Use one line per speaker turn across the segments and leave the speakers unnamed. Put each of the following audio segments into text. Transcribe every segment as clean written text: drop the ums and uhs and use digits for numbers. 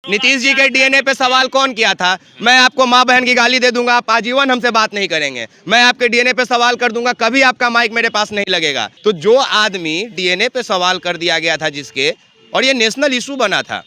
नीतीश जी के डीएनए पे सवाल कौन किया था? मैं आपको माँ बहन की गाली दे दूंगा, आप आजीवन हमसे बात नहीं करेंगे। मैं आपके डीएनए पे सवाल कर दूंगा, कभी आपका माइक मेरे पास नहीं लगेगा। तो जो आदमी डीएनए पे सवाल कर दिया गया था जिसके, और ये नेशनल इशू बना था,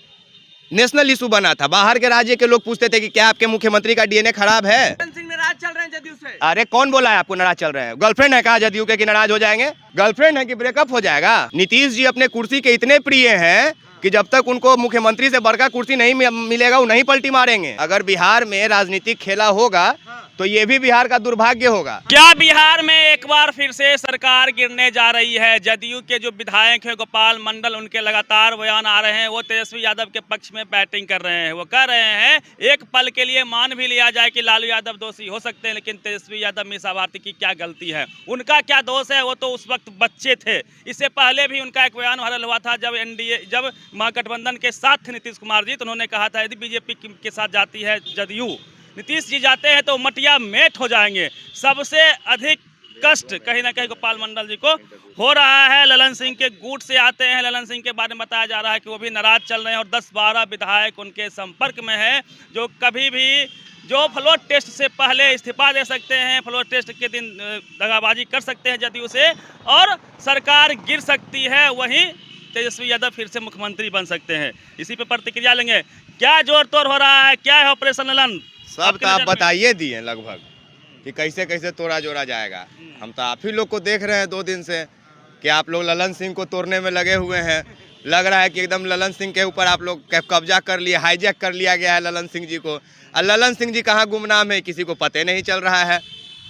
नेशनल इशू बना था। बाहर के राज्य के लोग पूछते थे कि क्या आपके मुख्यमंत्री का डीएनए खराब है?
नाराज चल रहे हैं जदयू से।
अरे कौन बोला है आपको नाराज चल रहे हैं? गर्लफ्रेंड है कहा जदयू के कि नाराज हो जाएंगे? गर्लफ्रेंड है कि ब्रेकअप हो जाएगा? नीतीश जी अपने कुर्सी के इतने प्रिय हैं कि जब तक उनको मुख्यमंत्री से बड़का कुर्सी नहीं मिलेगा वो नहीं पलटी मारेंगे। अगर बिहार में राजनीतिक खेला होगा तो ये भी बिहार का दुर्भाग्य होगा।
क्या बिहार में एक बार फिर से सरकार गिरने जा रही है? जदयू के जो विधायक हैं गोपाल मंडल, उनके लगातार बयान आ रहे हैं। वो तेजस्वी यादव के पक्ष में बैटिंग कर रहे हैं। वो कह रहे हैं एक पल के लिए मान भी लिया जाए कि लालू यादव दोषी हो सकते हैं, लेकिन तेजस्वी यादव मीसा भारती की क्या गलती है? उनका क्या दोष है? वो तो उस वक्त बच्चे थे। इससे पहले भी उनका एक बयान वायरल हुआ था जब महागठबंधन के साथ थे नीतीश कुमार जी, तो उन्होंने कहा था यदि बीजेपी के साथ जाती है जदयू, नीतीश जी जाते हैं तो मटिया मेट हो जाएंगे। सबसे अधिक कष्ट कहीं ना कहीं गोपाल मंडल जी को हो रहा है। ललन सिंह के गुट से आते हैं। ललन सिंह के बारे में बताया जा रहा है कि वो भी नाराज चल रहे हैं और 10-12 विधायक उनके संपर्क में है जो कभी भी जो फ्लोर टेस्ट से पहले इस्तीफा दे सकते हैं, फ्लोर टेस्ट के दिन दगाबाजी कर सकते हैं जदयू से और सरकार गिर सकती है। वहीं तेजस्वी यादव फिर से मुख्यमंत्री बन सकते हैं। इसी पे प्रतिक्रिया लेंगे। क्या जोर तोड़ हो रहा है? क्या है ऑपरेशन ललन?
सब तो आप बताइए दिए लगभग कि कैसे कैसे तोड़ा जोड़ा जाएगा। हम तो आप ही लोग को देख रहे हैं 2 दिन से कि आप लोग ललन सिंह को तोड़ने में लगे हुए हैं। लग रहा है कि एकदम ललन सिंह के ऊपर आप लोग कब्जा कर लिए, हाईजैक कर लिया गया है ललन सिंह जी को। और ललन सिंह जी कहाँ गुमनाम है किसी को पता नहीं चल रहा है।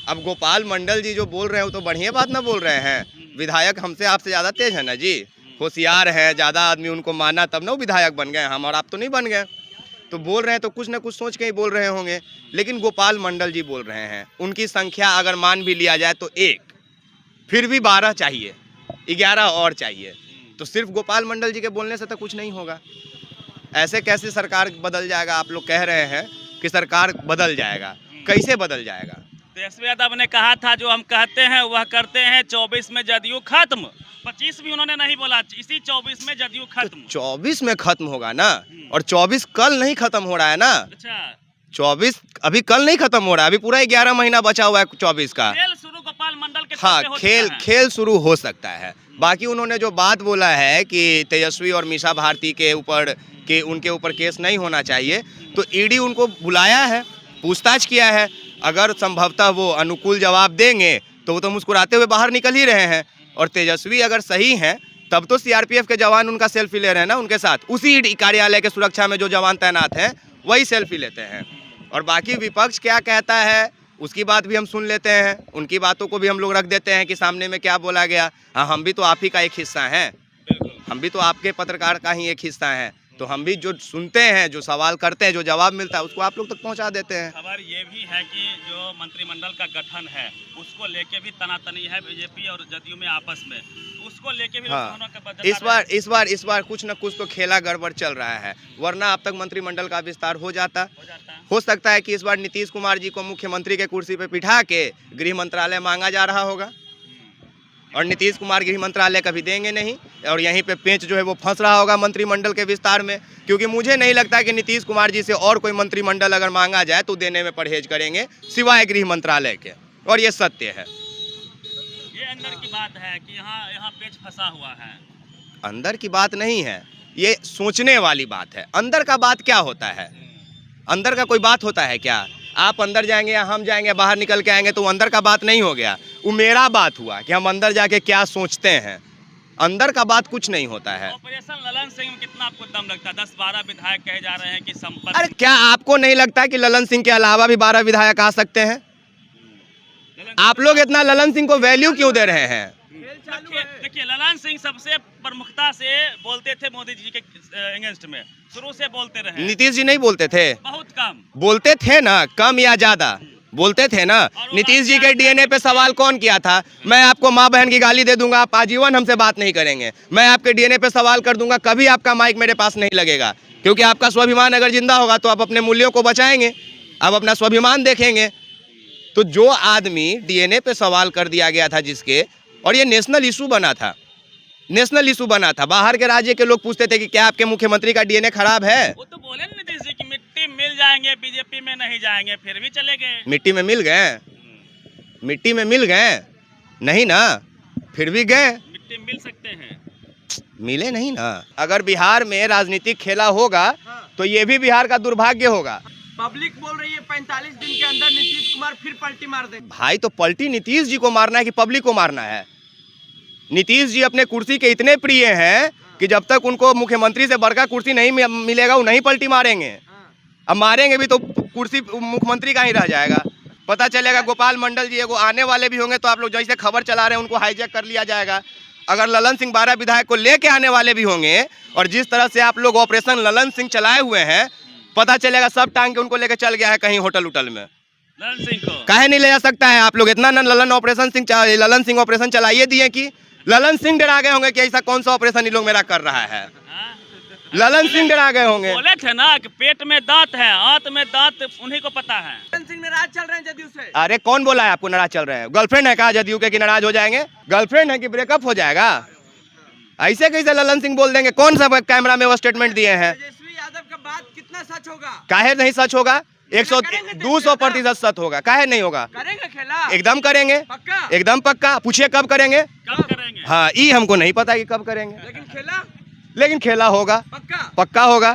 अब गोपाल मंडल जी जो बोल रहे हैं वो तो बढ़िया बात ना बोल रहे हैं। विधायक हमसे आपसे ज़्यादा तेज है ना जी, होशियार है, ज़्यादा आदमी उनको माना तब ना वो विधायक बन गए। हम और आप तो नहीं बन गए। तो बोल रहे हैं तो कुछ ना कुछ सोच के ही बोल रहे होंगे। लेकिन गोपाल मंडल जी बोल रहे हैं, उनकी संख्या अगर मान भी लिया जाए तो 1, फिर भी 12 चाहिए, 11 और चाहिए। तो सिर्फ गोपाल मंडल जी के बोलने से तो कुछ नहीं होगा। ऐसे कैसे सरकार बदल जाएगा? आप लोग कह रहे हैं कि सरकार बदल जाएगा, कैसे बदल जाएगा?
तेजस्वी यादव ने कहा था जो हम कहते हैं वह करते हैं। 24 में जदयू खत्म, 25 भी उन्होंने नहीं बोला, इसी 24 में जदयू खत्म।
24 में खत्म होगा ना, और 24 कल नहीं खत्म हो रहा है ना।
अच्छा,
24 अभी कल नहीं खत्म हो रहा है, अभी पूरा 11 महीना बचा हुआ है 24 का।
खेल शुरू गोपाल मंडल के
हाँ,
हो चुका है।
खेल शुरू हो सकता है। बाकी उन्होंने जो बात बोला है कि तेजस्वी और मीसा भारती के ऊपर कि उनके ऊपर केस नहीं होना चाहिए, तो ईडी उनको बुलाया है, पूछताछ किया है। अगर संभवतः वो अनुकूल जवाब देंगे तो वो तो मुस्कुराते हुए बाहर निकल ही रहे हैं। और तेजस्वी अगर सही हैं तब तो सीआरपीएफ के जवान उनका सेल्फी ले रहे हैं ना उनके साथ। उसी कार्यालय के सुरक्षा में जो जवान तैनात हैं वही सेल्फी लेते हैं। और बाकी विपक्ष क्या कहता है उसकी बात भी हम सुन लेते हैं। उनकी बातों को भी हम लोग रख देते हैं कि सामने में क्या बोला गया। हाँ, हम भी तो आप ही का एक हिस्सा हैं, हम भी तो आपके पत्रकार का ही एक हिस्सा हैं। तो हम भी जो सुनते हैं, जो सवाल करते हैं, जो जवाब मिलता है उसको आप लोग तक पहुंचा देते हैं।
खबर ये भी है कि जो मंत्रिमंडल का गठन है उसको लेके भी तनातनी है बीजेपी और जदयू में आपस में, उसको लेके भी
हाँ, इस बार कुछ न कुछ तो खेला गड़बड़ चल रहा है, वरना अब तक मंत्रिमंडल का विस्तार हो जाता। हो सकता है कि इस बार नीतीश कुमार जी को मुख्यमंत्री के कुर्सी पे बिठा के गृह मंत्रालय मांगा जा रहा होगा और नीतीश कुमार गृह मंत्रालय कभी देंगे नहीं। और यहीं पे पेंच जो है वो फंस रहा होगा मंत्रिमंडल के विस्तार में, क्योंकि मुझे नहीं लगता कि नीतीश कुमार जी से और कोई मंत्रिमंडल अगर मांगा जाए तो देने में परहेज करेंगे सिवाय गृह मंत्रालय के। और ये सत्य है।
ये अंदर की बात है कि यहाँ पेंच फंसा हुआ है।
अंदर की बात नहीं है, ये सोचने वाली बात है। अंदर का बात क्या होता है? अंदर का कोई बात होता है क्या? आप अंदर जाएंगे या हम जाएंगे, बाहर निकल के आएंगे तो अंदर का बात नहीं हो गया। वो मेरा बात हुआ कि हम अंदर जाके क्या सोचते हैं। अंदर का बात कुछ नहीं होता है।
ऑपरेशन ललन सिंह में कितना आपको दम लगता है? 10-12 विधायक कहे जा रहे हैं कि संपर्क।
अरे क्या आपको नहीं लगता कि ललन सिंह के अलावा भी 12 विधायक आ सकते हैं? आप लोग इतना ललन सिंह को वैल्यू क्यों दे रहे हैं?
देखिए, ललन सिंह सबसे प्रमुखता से बोलते थे मोदी जी के अगेंस्ट में, शुरू से बोलते रहे।
नीतीश जी नहीं बोलते थे?
बहुत कम
बोलते थे ना, कम या ज्यादा बोलते थे ना। नीतीश जी के डीएनए पे सवाल कौन किया था? मैं आपको माँ बहन की गाली दे दूंगा, आप आजीवन हमसे बात नहीं करेंगे। मैं आपके डीएनए पे सवाल कर दूंगा, कभी आपका माइक मेरे पास नहीं लगेगा। क्योंकि आपका स्वाभिमान अगर जिंदा होगा तो आप अपने मूल्यों को बचाएंगे, आप अपना स्वाभिमान देखेंगे। तो जो आदमी डीएनए पे सवाल कर दिया गया था जिसके, और ये नेशनल इशू बना था, नेशनल इशू बना था। बाहर के राज्य के लोग पूछते थे कि क्या आपके मुख्यमंत्री का डीएनए खराब है।
वो तो बोले ना नीतीश जी की मिट्टी मिल जाएंगे, बीजेपी में नहीं जाएंगे, फिर भी चले गए।
मिट्टी में मिल गए, मिट्टी में मिल गए नहीं ना, फिर भी गए।
मिट्टी मिल सकते हैं,
मिले नहीं ना। अगर बिहार में राजनीतिक खेला होगा तो ये भी बिहार का दुर्भाग्य होगा।
पब्लिक बोल रही है 45 दिन के अंदर नीतीश कुमार फिर पलटी मार देंगे।
भाई तो पलटी नीतीश जी को मारना है कि पब्लिक को मारना है? नीतीश जी अपने कुर्सी के इतने प्रिय हैं कि जब तक उनको मुख्यमंत्री से बड़का कुर्सी नहीं मिलेगा वो नहीं पलटी मारेंगे। अब मारेंगे भी तो कुर्सी मुख्यमंत्री का ही रह जाएगा। पता चलेगा गोपाल मंडल जी एगो आने वाले भी होंगे तो आप लोग जैसे खबर चला रहे हैं उनको हाईजैक कर लिया जाएगा। अगर ललन सिंह 12 विधायक को लेके आने वाले भी होंगे और जिस तरह से आप लोग ऑपरेशन ललन सिंह चलाए हुए हैं, पता चलेगा सब टांग के उनको लेके चल गया है कहीं होटल उटल में।
ललन सिंह को
काहे नहीं ले जा सकता है? आप लोग इतना न ललन सिंह ऑपरेशन चलाइए दिए कि ललन सिंह डरा गए होंगे कि ऐसा कौन सा ऑपरेशन इन लोग मेरा कर रहा है।
हाँ?
ललन सिंह डरा गए होंगे।
बोले थे ना कि पेट में दांत है, आंत में दांत, उन्हीं को पता है।
ललन सिंह नाराज चल रहे हैं जदयू से।
अरे कौन बोला है आपको नाराज चल रहे हैं? गर्लफ्रेंड है कहा जदयू के कि नाराज हो जाएंगे? गर्लफ्रेंड है कि ब्रेकअप हो जाएगा? ऐसे कैसे ललन सिंह बोल देंगे? कौन सा कैमरा में वो स्टेटमेंट दिए हैं?
तेजस्वी यादव का बात कितना सच होगा?
काहे नहीं सच होगा? 200% सच होगा। काहे नहीं होगा?
करेंगे खेला
एकदम करेंगे,
पक्का।
एकदम पक्का। पूछिए कब करेंगे?
कब करेंगे?
हाँ ये हमको नहीं पता कि कब करेंगे,
लेकिन खेला
लेकिन खेला होगा,
पक्का।
पक्का होगा।